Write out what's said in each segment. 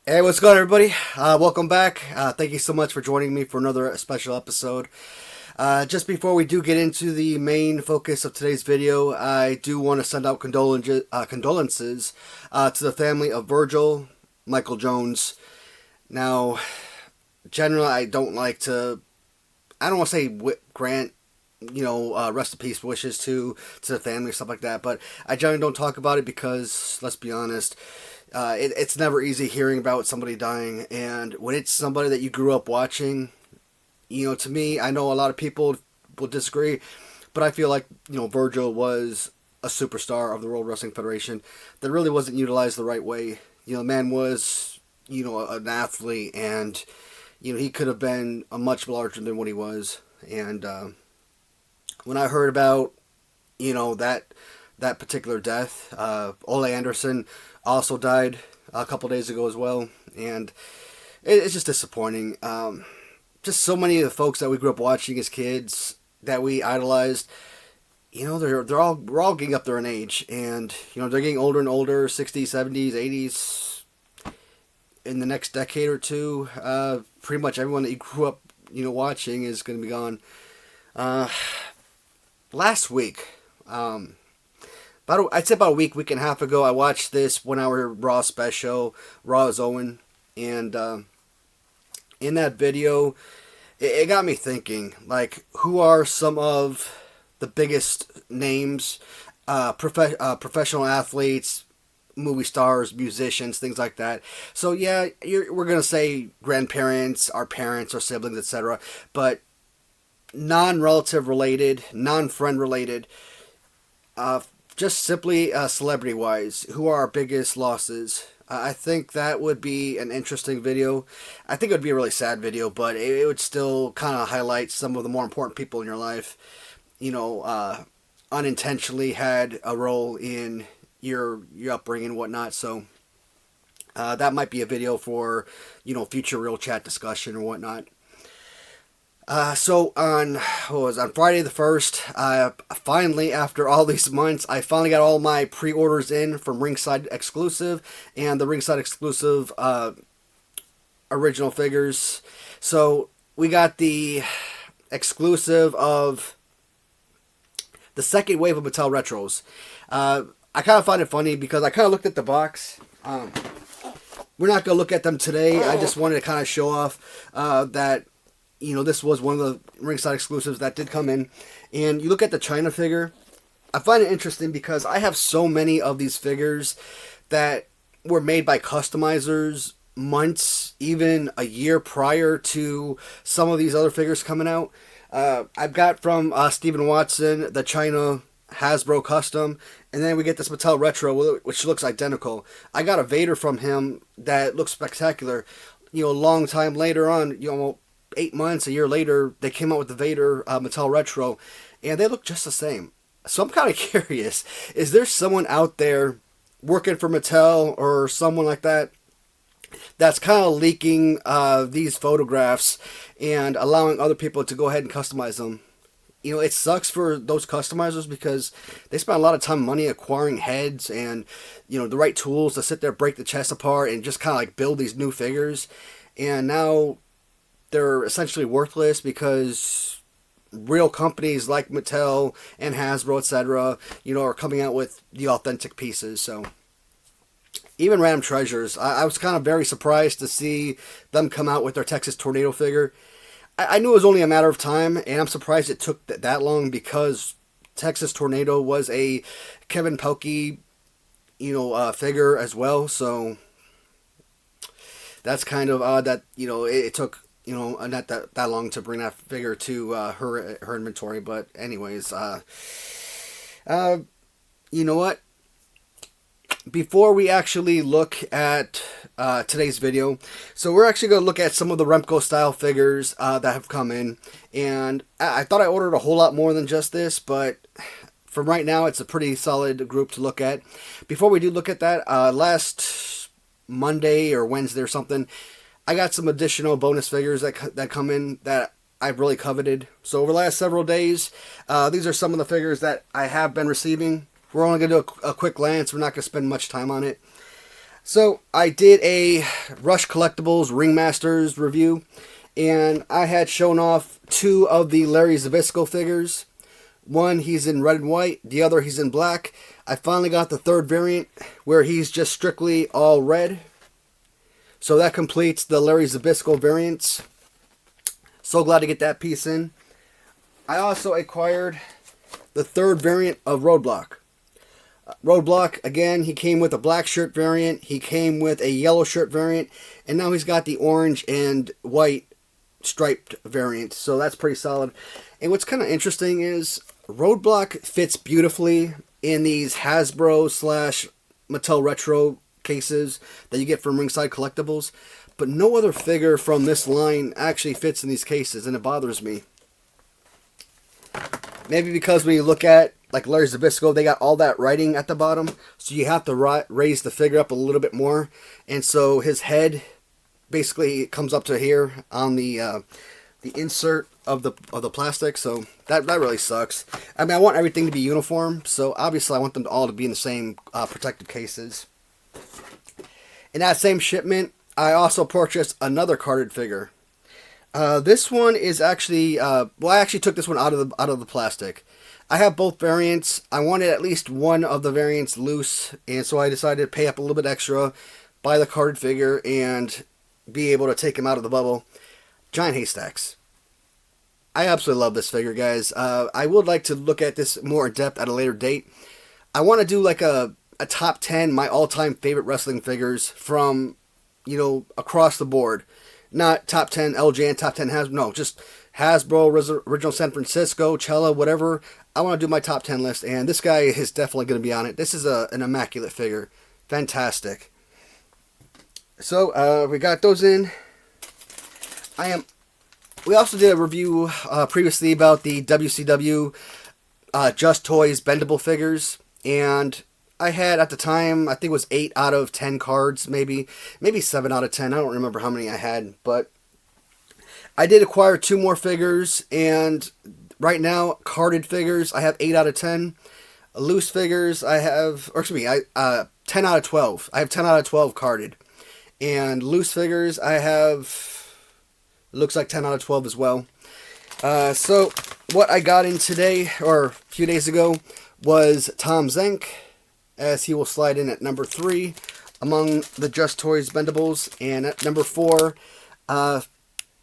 Hey, what's going on, everybody? Welcome back. Thank you so much for joining me for another special episode. Just before we do get into the main focus of today's video, I do want to send out condolences to the family of Virgil Michael Jones. Now, generally, I don't like to, I don't want to say grant, rest in peace wishes to the family or stuff like that, but I generally don't talk about it because, let's be honest, it's never easy hearing about somebody dying, and when it's somebody that you grew up watching, to me, I know a lot of people will disagree, but I feel like, Virgil was a superstar of the World Wrestling Federation that really wasn't utilized the right way. The man was, an athlete, and, he could have been a much larger than what he was. And when I heard about, that particular death, Ole Anderson also died a couple days ago as well, and it's just disappointing. Just so many of the folks that we grew up watching as kids that we idolized, we're all getting up there in age, and they're getting older and older, 60s, 70s, 80s. In the next decade or two, pretty much everyone that you grew up, watching is going to be gone. Last week, I'd say about a week and a half ago, I watched this 1 hour Raw special, Raw is Owen, and in that video, it got me thinking, like, who are some of the biggest names, professional athletes, movie stars, musicians, things like that. So yeah, we're gonna say grandparents, our parents, our siblings, etc. But non-relative related, non-friend related, just simply celebrity-wise, who are our biggest losses? I think that would be an interesting video. I think it would be a really sad video, but it would still kind of highlight some of the more important people in your life, unintentionally had a role in your upbringing and whatnot. So that might be a video for, future real chat discussion or whatnot. So on Friday the 1st, finally, after all these months, I finally got all my pre-orders in from Ringside exclusive and the Ringside exclusive original figures. So we got the exclusive of the second wave of Mattel Retros. I kind of find it funny because I kind of looked at the box. We're not going to look at them today. I just wanted to kind of show off that this was one of the Ringside exclusives that did come in. And you look at the China figure. I find it interesting because I have so many of these figures that were made by customizers months, even a year prior to some of these other figures coming out. I've got from Stephen Watson, the China Hasbro custom, and then we get this Mattel Retro, which looks identical. I got a Vader from him that looks spectacular. A long time later on, 8 months, a year later, they came out with the Vader Mattel Retro, and they look just the same. So I'm kind of curious, is there someone out there working for Mattel or someone like that that's kind of leaking these photographs and allowing other people to go ahead and customize them? It sucks for those customizers because they spend a lot of time and money acquiring heads and, the right tools to sit there, break the chest apart, and just kind of like build these new figures. And now they're essentially worthless because real companies like Mattel and Hasbro, etc., are coming out with the authentic pieces. So even Random Treasures, I was kind of very surprised to see them come out with their Texas Tornado figure. I knew it was only a matter of time, and I'm surprised it took that long because Texas Tornado was a Kevin Pelkey, figure as well. So that's kind of odd that, it took, not that long to bring that figure to her inventory. But anyways, you know what? Before we actually look at today's video, so we're actually going to look at some of the Remco style figures that have come in, and I thought I ordered a whole lot more than just this, but from right now it's a pretty solid group to look at. Before we do look at that, last Monday or Wednesday or something, I got some additional bonus figures that come in that I've really coveted. So over the last several days, these are some of the figures that I have been receiving. We're only going to do a quick glance. We're not going to spend much time on it. So I did a Rush Collectibles Ringmasters review, and I had shown off two of the Larry Zbyszko figures. One, he's in red and white. The other, he's in black. I finally got the third variant where he's just strictly all red. So that completes the Larry Zbyszko variants. So glad to get that piece in. I also acquired the third variant of Roadblock. Roadblock, again, he came with a black shirt variant. He came with a yellow shirt variant. And now he's got the orange and white striped variant. So that's pretty solid. And what's kind of interesting is Roadblock fits beautifully in these Hasbro / Mattel Retro cases that you get from Ringside Collectibles. But no other figure from this line actually fits in these cases, and it bothers me. Maybe because when you look at like Larry Zbyszko, they got all that writing at the bottom, so you have to raise the figure up a little bit more, and so his head basically comes up to here on the insert of the plastic. So that really sucks. I mean, I want everything to be uniform, so obviously I want them all to be in the same protective cases. In that same shipment, I also purchased another carded figure. This one is actually well, I actually took this one out of the plastic. I have both variants. I wanted at least one of the variants loose, and so I decided to pay up a little bit extra, buy the carded figure, and be able to take him out of the bubble. Giant Haystacks. I absolutely love this figure, guys. I would like to look at this more in depth at a later date. I want to do like a top 10, my all-time favorite wrestling figures from, you know, across the board. Not top 10 LJ and top 10 Hasbro. No, just Hasbro, Original San Francisco, Cella, whatever. I want to do my top 10 list, and this guy is definitely going to be on it. This is an immaculate figure. Fantastic. So, we got those in. We also did a review previously about the WCW Just Toys bendable figures, and I had at the time, I think it was 8 out of 10 cards, maybe 7 out of 10. I don't remember how many I had, but I did acquire 2 more figures, and right now, carded figures, I have 8 out of 10. Loose figures, I have, or excuse me, 10 out of 12. I have 10 out of 12 carded. And loose figures, I have, it looks like 10 out of 12 as well. So, what I got in today, or a few days ago, was Tom Zenk, as he will slide in at number 3 among the Just Toys bendables. And at number 4,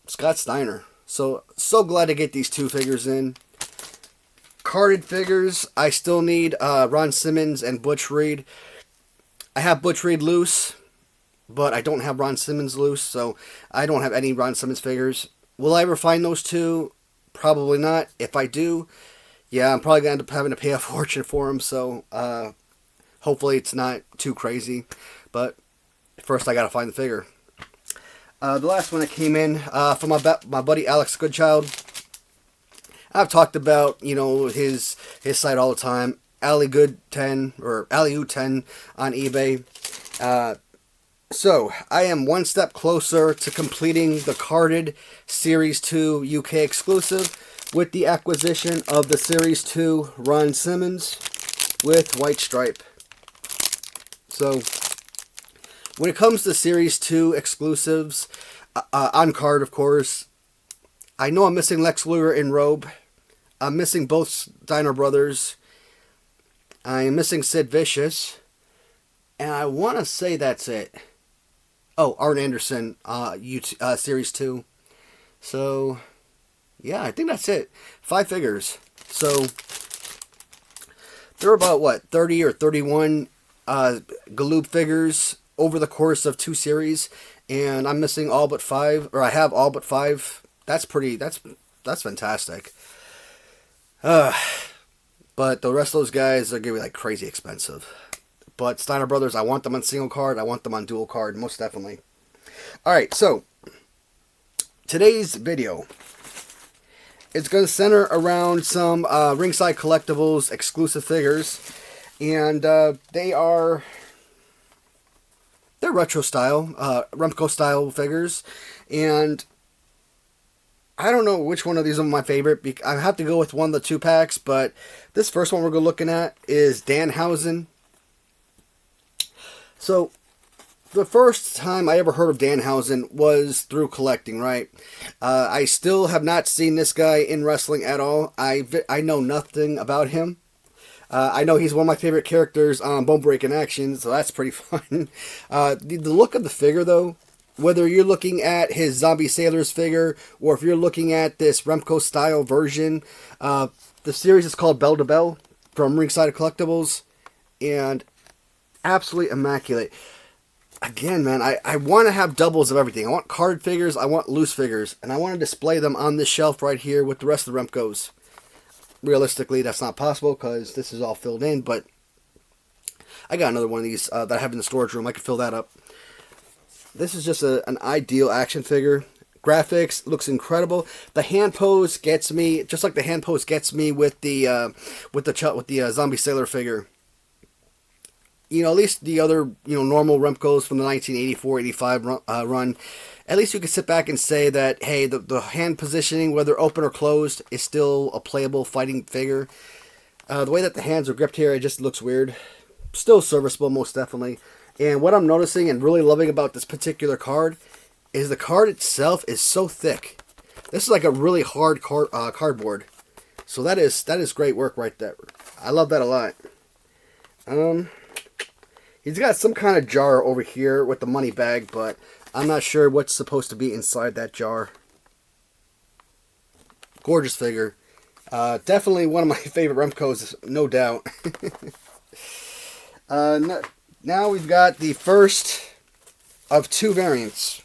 Scott Steiner. So glad to get these 2 figures in. Carded figures, I still need Ron Simmons and Butch Reed. I have Butch Reed loose, but I don't have Ron Simmons loose, so I don't have any Ron Simmons figures. Will I ever find those 2? Probably not. If I do, yeah, I'm probably going to end up having to pay a fortune for them, so hopefully it's not too crazy. But first I got to find the figure. The last one that came in from my buddy Alex Goodchild. I've talked about, you know, his site all the time. AlleyGood10 or AlleyU10 on eBay. So I am one step closer to completing the carded Series 2 UK exclusive with the acquisition of the Series 2 Ron Simmons with white stripe. So when it comes to Series 2 exclusives, on card, of course, I know I'm missing Lex Luger in Robe. I'm missing both Steiner brothers. I am missing Sid Vicious. And I want to say that's it. Oh, Arn Anderson, Series 2. So, yeah, I think that's it. 5 figures. So, there are about, what, 30 or 31 Galoob figures over the course of 2 series. And I'm missing all but 5, or I have all but 5. That's fantastic. But the rest of those guys are going to be like crazy expensive. But Steiner Brothers, I want them on single card. I want them on dual card, most definitely. Alright, so today's video is going to center around some Ringside Collectibles exclusive figures. And they're retro style, Remco style figures. And I don't know which one of these are my favorite. I have to go with one of the 2-packs, but this first one we're looking at is Danhausen. So, the first time I ever heard of Danhausen was through collecting, right? I still have not seen this guy in wrestling at all. I know nothing about him. I know he's one of my favorite characters on Bone Breaking Action, so that's pretty fun. The look of the figure, though, whether you're looking at his Zombie Sailors figure, or if you're looking at this Remco-style version, the series is called Bell to Bell from Ringside Collectibles, and absolutely immaculate. Again, man, I want to have doubles of everything. I want card figures, I want loose figures, and I want to display them on this shelf right here with the rest of the Remcos. Realistically, that's not possible because this is all filled in, but I got another one of these that I have in the storage room. I could fill that up. This is just an ideal action figure. Graphics looks incredible. The hand pose gets me, just like the hand pose gets me with the Zombie Sailor figure. You know, at least the other, normal Remcos from the 1984-85 run, at least you can sit back and say that, hey, the hand positioning, whether open or closed, is still a playable fighting figure. The way that the hands are gripped here, it just looks weird. Still serviceable, most definitely. And what I'm noticing and really loving about this particular card is the card itself is so thick. This is like a really hard cardboard. So that is great work right there. I love that a lot. He's got some kind of jar over here with the money bag, but I'm not sure what's supposed to be inside that jar. Gorgeous figure. Definitely one of my favorite Remcos, no doubt. Now we've got the first of two variants.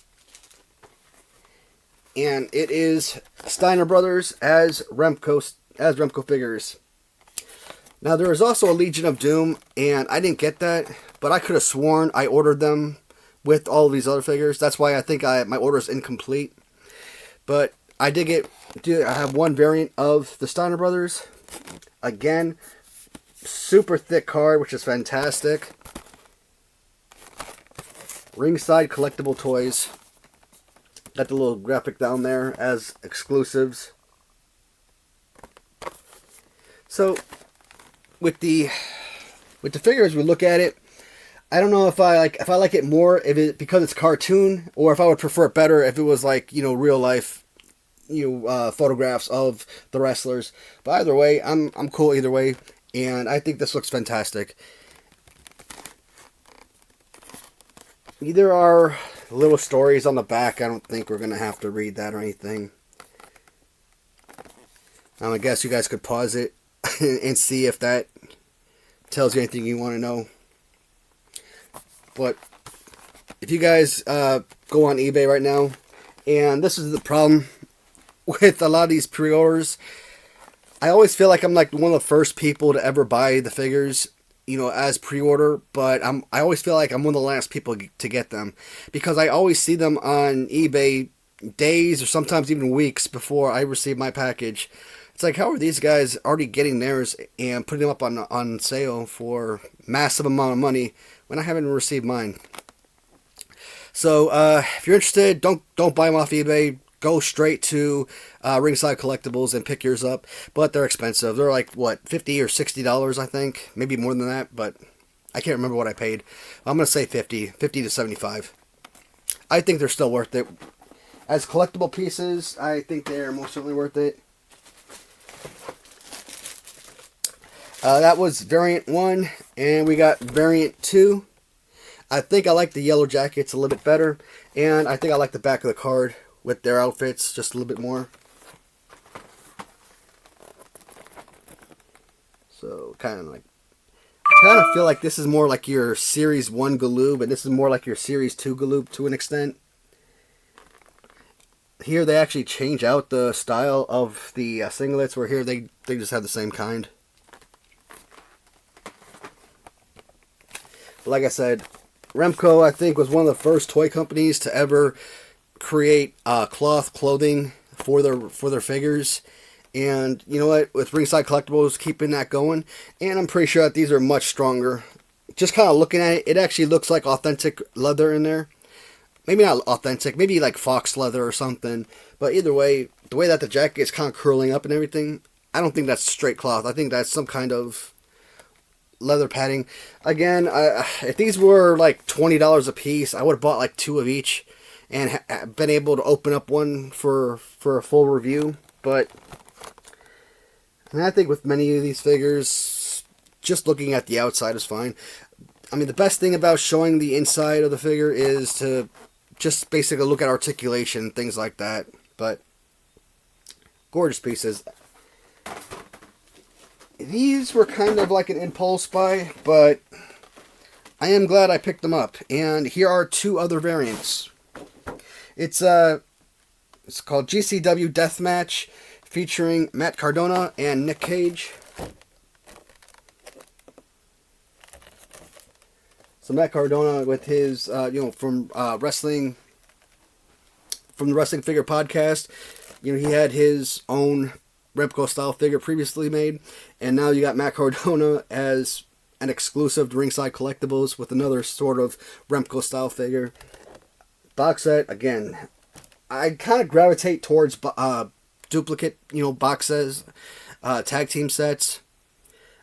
And it is Steiner Brothers as Remco figures. Now there is also a Legion of Doom, and I didn't get that, but I could have sworn I ordered them with all of these other figures. That's why I think my order is incomplete. But I have one variant of the Steiner Brothers. Again, super thick card, which is fantastic. Ringside Collectible Toys. Got the little graphic down there as exclusives. So, with the figure as we look at it, I don't know if I like it more because it's cartoon, or if I would prefer it better if it was like, real life, photographs of the wrestlers. But either way, I'm cool either way, and I think this looks fantastic. There are little stories on the back. I don't think we're gonna have to read that or anything. I guess you guys could pause it and see if that tells you anything you want to know. But if you guys go on eBay right now, and this is the problem with a lot of these pre-orders, I always feel like I'm like one of the first people to ever buy the figures, as pre-order, but I always feel like I'm one of the last people to get them, because I always see them on eBay days or sometimes even weeks before I receive my package. It's like, how are these guys already getting theirs and putting them up on sale for massive amount of money when I haven't received mine? So if you're interested, don't buy them off eBay. Go straight to Ringside Collectibles and pick yours up. But they're expensive. They're like, what, $50 or $60, I think. Maybe more than that, but I can't remember what I paid. I'm going to say $50 to $75. I think they're still worth it. As collectible pieces, I think they're most certainly worth it. That was variant 1, and we got variant 2. I think I like the yellow jackets a little bit better, and I think I like the back of the card with their outfits just a little bit more. So kind of feel like this is more like your Series 1 Galoob, and this is more like your Series 2 Galoob to an extent. Here they actually change out the style of the singlets, where here they just have the same kind. Like I said, Remco, I think, was one of the first toy companies to ever create cloth clothing for their figures. And you know what, with Ringside Collectibles keeping that going, and I'm pretty sure that these are much stronger. Just kind of looking at it, it actually looks like authentic leather in there. Maybe not authentic, maybe like fox leather or something. But either way, the way that the jacket is kind of curling up and everything, I don't think that's straight cloth. I think that's some kind of leather padding. Again, if these were like $20 a piece, I would have bought like 2 of each and been able to open up one for a full review. But I think with many of these figures, just looking at the outside is fine. I mean, the best thing about showing the inside of the figure is to just basically look at articulation, things like that. But gorgeous pieces. These were kind of like an impulse buy, but I am glad I picked them up. And here are 2 other variants. It's called GCW Deathmatch, featuring Matt Cardona and Nick Cage. So Matt Cardona with his, from the Wrestling Figure podcast, he had his own Remco style figure previously made, and now you got Matt Cardona as an exclusive to Ringside Collectibles with another sort of Remco style figure. Box set, again, I kind of gravitate towards duplicate, boxes, tag team sets.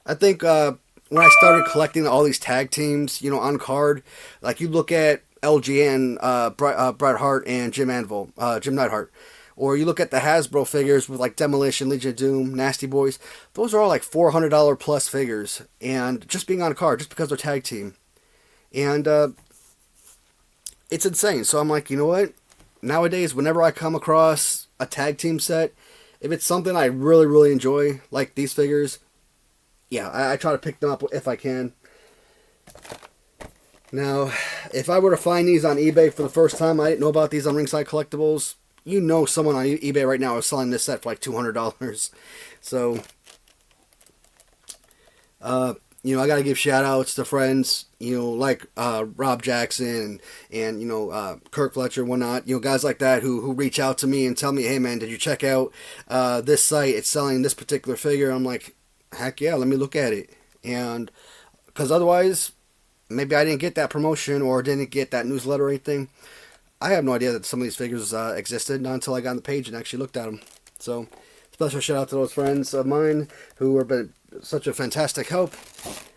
I think when I started collecting all these tag teams, on card, like you look at LGN, Bret Hart and Jim Neidhart. Or you look at the Hasbro figures with like Demolition, Legion of Doom, Nasty Boys. Those are all like $400 plus figures. And just being on a card, just because they're tag team. And it's insane. So I'm like, you know what? Nowadays, whenever I come across a tag team set, if it's something I really, really enjoy, like these figures, yeah, I try to pick them up if I can. Now, if I were to find these on eBay for the first time, I didn't know about these on Ringside Collectibles, someone on eBay right now is selling this set for like $200. So, I got to give shout outs to friends, like Rob Jackson and Kirk Fletcher and whatnot, guys like that who reach out to me and tell me, hey man, did you check out this site? It's selling this particular figure. I'm like, heck yeah, let me look at it. And because otherwise, maybe I didn't get that promotion or didn't get that newsletter or anything. I have no idea that some of these figures existed, not until I got on the page and actually looked at them. So, special shout out to those friends of mine who have been such a fantastic help.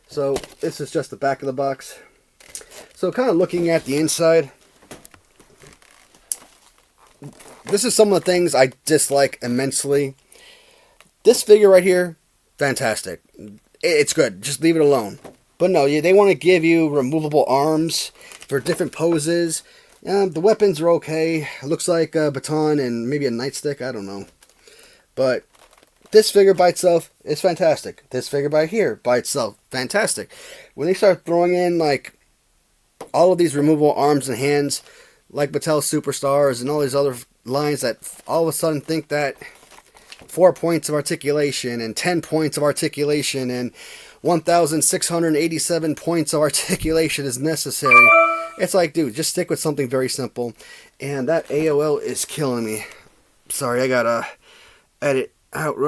So, this is just the back of the box. So, kind of looking at the inside, this is some of the things I dislike immensely. This figure right here, fantastic. It's good. Just leave it alone. But no, they want to give you removable arms for different poses. The weapons are okay. It looks like a baton and maybe a nightstick. I don't know. But this figure by itself is fantastic. This figure by itself, fantastic. When they start throwing in like all of these removable arms and hands, like Mattel Superstars and all these other lines that all of a sudden think that 4 points of articulation and 10 points of articulation and 1,687 points of articulation is necessary. It's like, dude, just stick with something very simple. And that AOL is killing me. Sorry, I gotta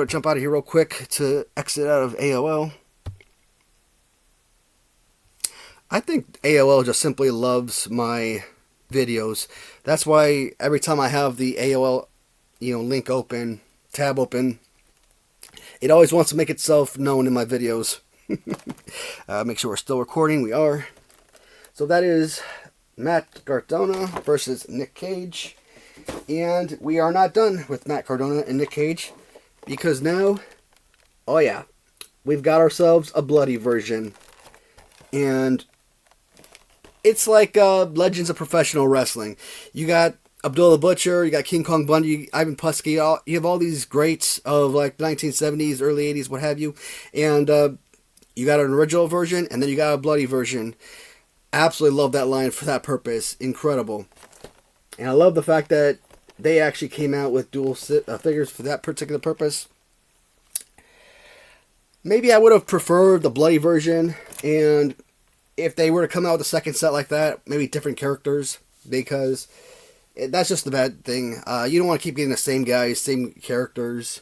jump out of here real quick to exit out of AOL. I think AOL just simply loves my videos. That's why every time I have the AOL, link open, tab open, it always wants to make itself known in my videos. Make sure we're still recording. We are. So that is Matt Cardona versus Nick Cage. And we are not done with Matt Cardona and Nick Cage, because now, oh yeah, we've got ourselves a bloody version. And it's like Legends of Professional Wrestling. You got Abdullah the Butcher, you got King Kong Bundy, Ivan Putski, you have all these greats of like 1970s, early 80s, what have you. And you got an original version, and then you got a bloody version. Absolutely love that line for that purpose. Incredible. And I love the fact that they actually came out with dual figures for that particular purpose. Maybe I would have preferred the bloody version, and if they were to come out with a second set like that, maybe different characters, because that's just the bad thing. You don't want to keep getting the same guys, same characters.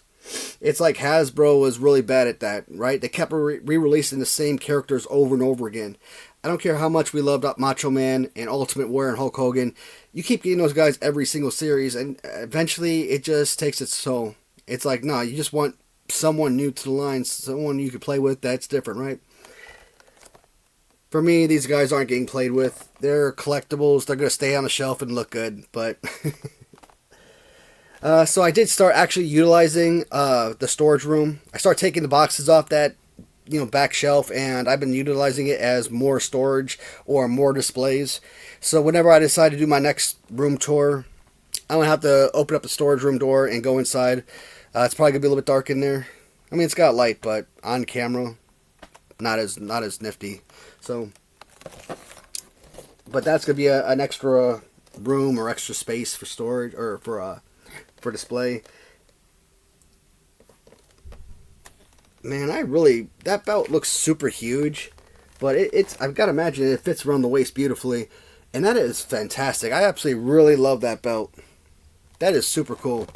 It's like Hasbro was really bad at that, right? They kept re-releasing the same characters over and over again. I don't care how much we loved Macho Man and Ultimate Warrior and Hulk Hogan. You keep getting those guys every single series, and eventually it just takes its toll. It's like, no, you just want someone new to the line, someone you can play with that's different, right? For me, these guys aren't getting played with. They're collectibles. They're going to stay on the shelf and look good. But so I did start actually utilizing the storage room. I started taking the boxes off that back shelf, and I've been utilizing it as more storage or more displays. So whenever I decide to do my next room tour, I'm gonna have to open up the storage room door and go inside. It's probably gonna be a little bit dark in there. I mean, it's got light, but on camera, not as nifty. So, but that's gonna be an extra room or extra space for storage or for display. Man, that belt looks super huge, but I've got to imagine it fits around the waist beautifully, and that is fantastic. I absolutely really love that belt. That is super cool.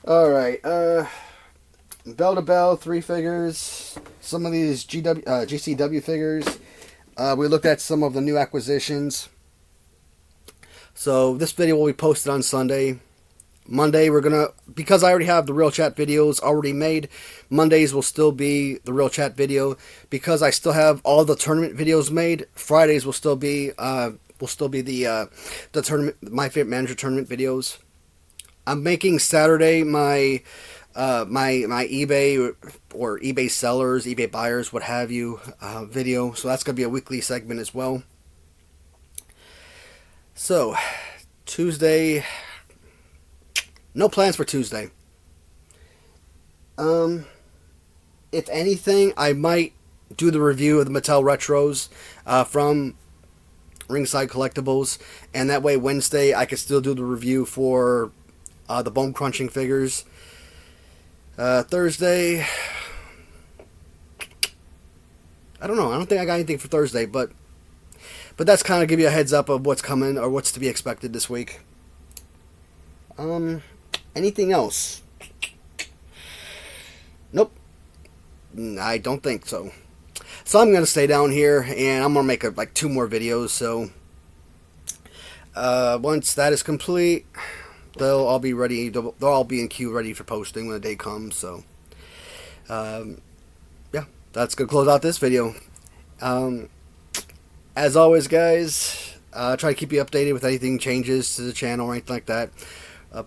All right, bell to bell, 3 figures, some of these GCW figures. We looked at some of the new acquisitions. So this video will be posted on Sunday. Monday, because I already have the Real Chat videos already made, Mondays will still be the Real Chat video. Because I still have all the tournament videos made, Fridays will still be the tournament, My Favorite Manager tournament videos. I'm making Saturday my eBay or eBay sellers, eBay buyers, what have you, video. So that's going to be a weekly segment as well. So, Tuesday... No plans for Tuesday. If anything, I might do the review of the Mattel Retros from Ringside Collectibles, and that way Wednesday I could still do the review for the bone crunching figures. Thursday, I don't know. I don't think I got anything for Thursday, but that's kind of give you a heads up of what's coming or what's to be expected this week. Anything else? Nope. I don't think so. So I'm going to stay down here, and I'm going to make like 2 more videos. So once that is complete, they'll all be ready. They'll all be in queue ready for posting when the day comes. So yeah, that's going to close out this video. As always, guys, try to keep you updated with anything changes to the channel or anything like that.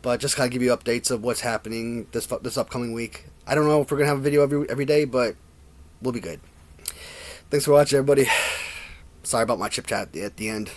But just kind of give you updates of what's happening this upcoming week. I don't know if we're going to have a video every day, but we'll be good. Thanks for watching, everybody. Sorry about my chip chat at the end.